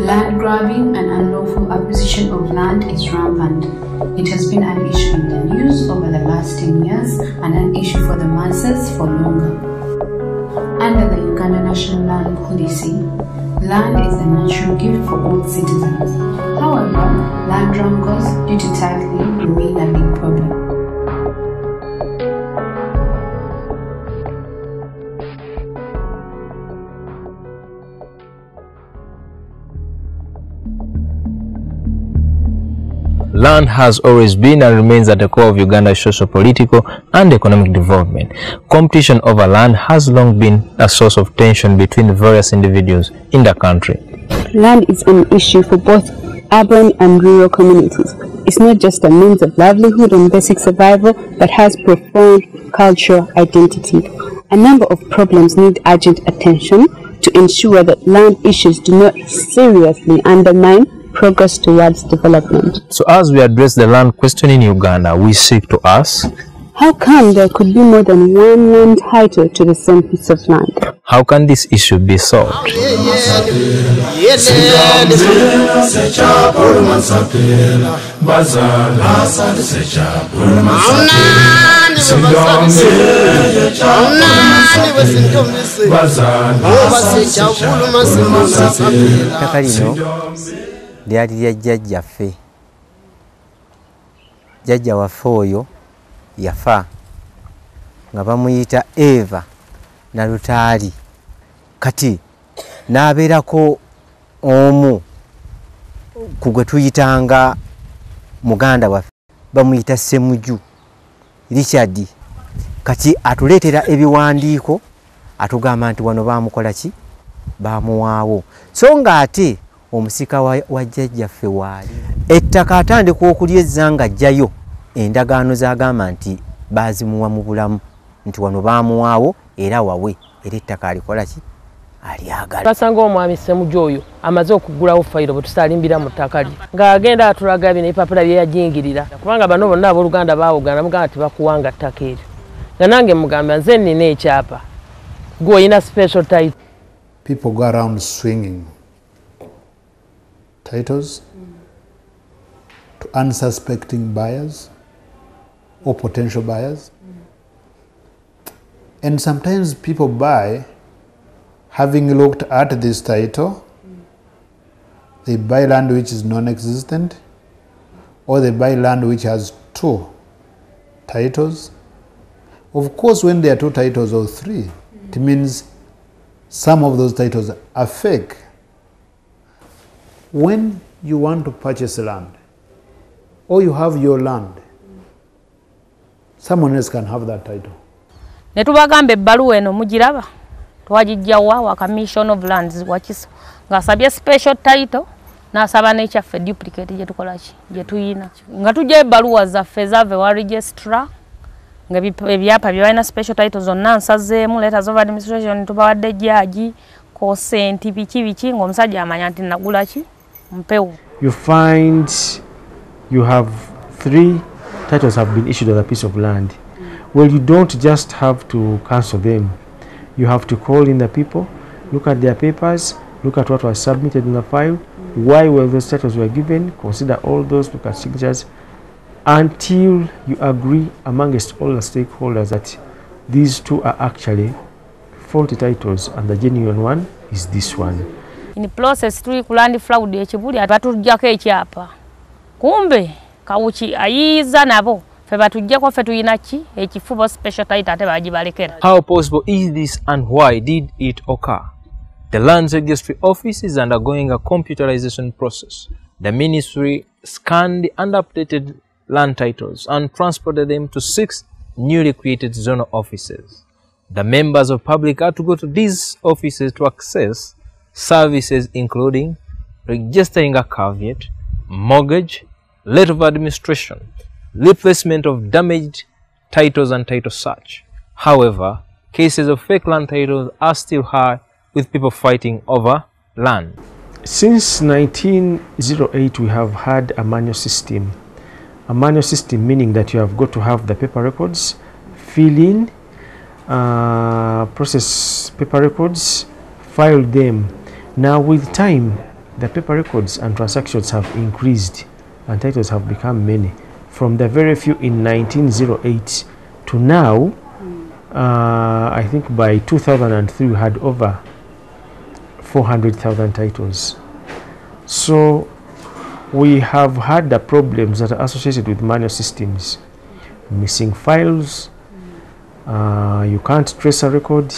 Land grabbing and unlawful acquisition of land is rampant. It has been an issue in the news over the last 10 years and an issue for the masses for longer. Under the Uganda National Land Policy, land is a natural gift for all citizens. However, land rankles due to titling remain a big problem. Land has always been and remains at the core of Uganda's socio-political and economic development. Competition over land has long been a source of tension between various individuals in the country. Land is an issue for both urban and rural communities. It's not just a means of livelihood and basic survival, but has profound cultural identity. A number of problems need urgent attention to ensure that land issues do not seriously undermine progress towards development. So as we address the land question in Uganda, we seek to ask, how come there could be more than one land title to the same piece of land? How can this issue be solved? Lyali lya jjajjaffe. Jjajja waffe oyo yafa nga bamuyita Eva Nalutaali. Kati n'abeerako omu ku gwe tuyitanga muganda waffe bamuyita Ssemuju Richard. Kati atuleetera ebiwandiiko atugamba nti wano baamukola ki? Baamuwaawo. So nga ate omusika wa jjajjaffe waali ettaka atandika okulyezza nga ajjayo endagaano z'agamba nti baazimuwa mu bulamu nti wano baamuwaawo era wawe era ettaka alikola ki? Alyagala. Basanga omwami Ssemuju oyo amaze okugulawo fayiro bwe tusalimbira mu ttaka lye ng'agenda atulaga bino ebipapula bye yajingirira kubanga bano bonna abooluganda baawogana mugamba tibakuwanga ttaka eryo nga nange mugamba nze nnina ekyapa gwe olina special title. People go around swinging titles to unsuspecting buyers or potential buyers. And sometimes people buy having looked at this title. They buy land which is non-existent, or they buy land which has two titles. Of course, when there are two titles or three, it means some of those titles are fake. When you want to purchase land, or you have your land, someone else can have that title. Netubagambe ebbaluwa eno mugiraba twagijjawa wa Commission of Lands wakiso ngasabye special title nasaba n'ekyaffe duplicate gye tukola ki gye tuyina nga tujja ebbaluwa zaffe zave wa registrar nga ebyapa bye balina special title zonna nsazeemu letters of administration tubawadde jjaaji consent biki ng'omusajja amanya nti nagula ki mpewo. You find you have 3 titles have been issued on a piece of land. Well, you don't just have to cancel them. You have to call in the people, look at their papers, look at what was submitted in the file, why were those titles were given, consider all those, look at signatures, until you agree amongst all the stakeholders that these two are actually faulty titles and the genuine one is this one. In the process tuli ku land fraud ekibuli batujjako ekyapa. Kumbe kawuki ayiza nabo fe batujjako fe tuyina ki ekifubo special title ate bagibalekera. How possible is this and why did it occur? The Lands Registry Office is undergoing a computerization process. The ministry scanned and updated land titles and transported them to 6 newly created zonal offices. The members of public are to go to these offices to access services including registering a caveat, mortgage, letter of administration, replacement of damaged titles and title search. However, cases of fake land titles are still high with people fighting over land. Since 1908 we have had a manual system. A manual system meaning that you have got to have the paper records, fill in, process paper records, file them. Now with time the paper records and transactions have increased and titles have become many. From the very few in 1908 to now, I think by 2003 we had over 400,000 titles. So we have had the problems that are associated with manual systems, missing files, you can't trace a record,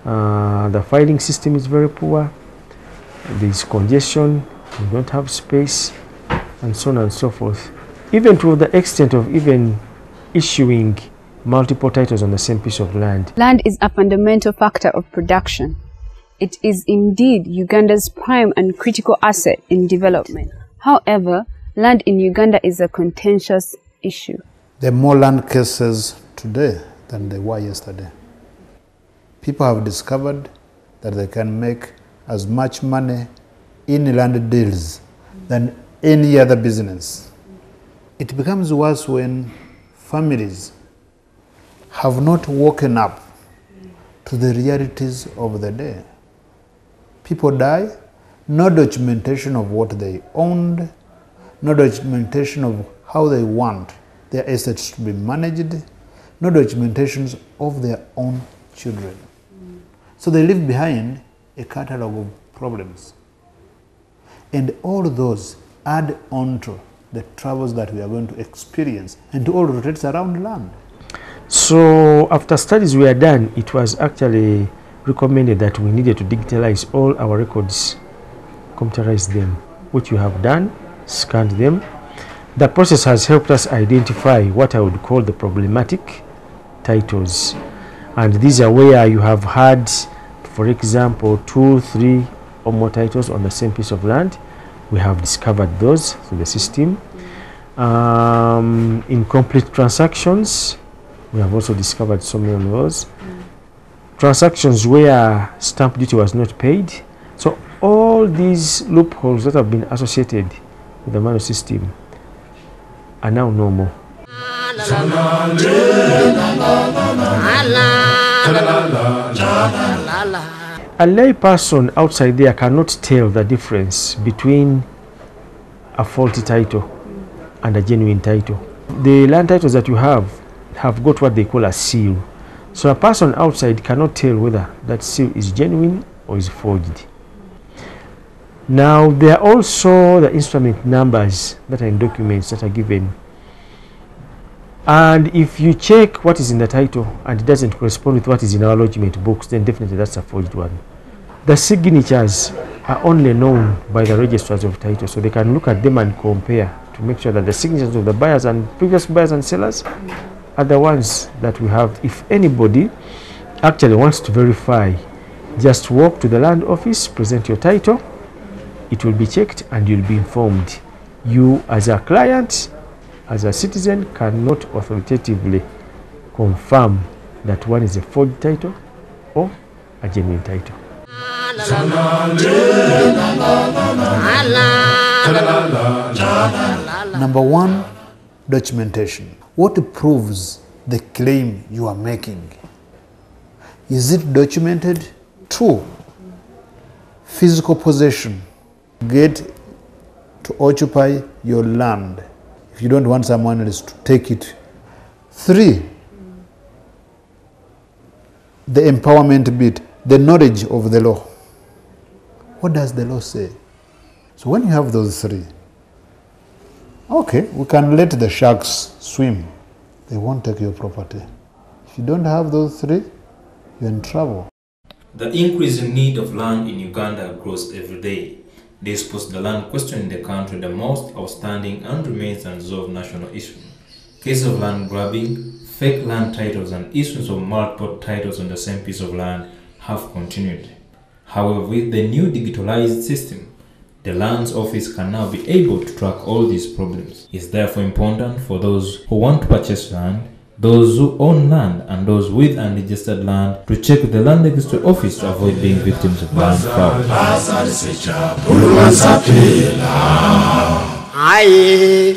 the filing system is very poor, there is congestion, you don't have space, and so on and so forth. Even to the extent of even issuing multiple titles on the same piece of land. Land is a fundamental factor of production. It is indeed Uganda's prime and critical asset in development. However, land in Uganda is a contentious issue. There are more land cases today than there were yesterday. People have discovered that they can make as much money in land deals than any other business. It becomes worse when families have not woken up to the realities of the day. People die, no documentation of what they owned, no documentation of how they want their assets to be managed, no documentations of their own children. So they leave behind a catalog of problems. And all those add on to the troubles that we are going to experience and to all rotates around land. So after studies were done, it was actually recommended that we needed to digitalize all our records, computerize them, which we have done, scanned them. The process has helped us identify what I would call the problematic titles. And these are where you have had, for example, 2, 3 or more titles on the same piece of land. We have discovered those through the system. Incomplete transactions, we have also discovered so many of those. Transactions where stamp duty was not paid. So all these loopholes that have been associated with the manual system are now no more. A lay person outside there cannot tell the difference between a faulty title and a genuine title. The land titles that you have got what they call a seal. So a person outside cannot tell whether that seal is genuine or is forged. Now there are also the instrument numbers that are in documents that are given. And if you check what is in the title and it doesn't correspond with what is in our lodgement books, then definitely that's a forged one. The signatures are only known by the registrars of title, so they can look at them and compare to make sure that the signatures of the buyers and previous buyers and sellers are the ones that we have. If anybody actually wants to verify, just walk to the land office, present your title, it will be checked and you'll be informed. You as a client, as a citizen, cannot authoritatively confirm that one is a forged title or a genuine title. Number one, documentation. What proves the claim you are making? Is it documented? 2, physical possession. Get to occupy your land if you don't want someone else to take it. 3, the empowerment bit, the knowledge of the law. What does the law say? So when you have those 3, okay, we can let the sharks swim. They won't take your property. If you don't have those 3, you're in trouble. The increasing need of land in Uganda grows every day. This puts the land question in the country the most outstanding and remains unresolved national issue. Cases of land grabbing, fake land titles and issues of multiple titles on the same piece of land have continued. However, with the new digitalized system, the Lands Office can now be able to track all these problems. It's therefore important for those who want to purchase land, those who own land and those with unregistered land to check with the Land Registry Office to avoid being victims of land fraud. Aye.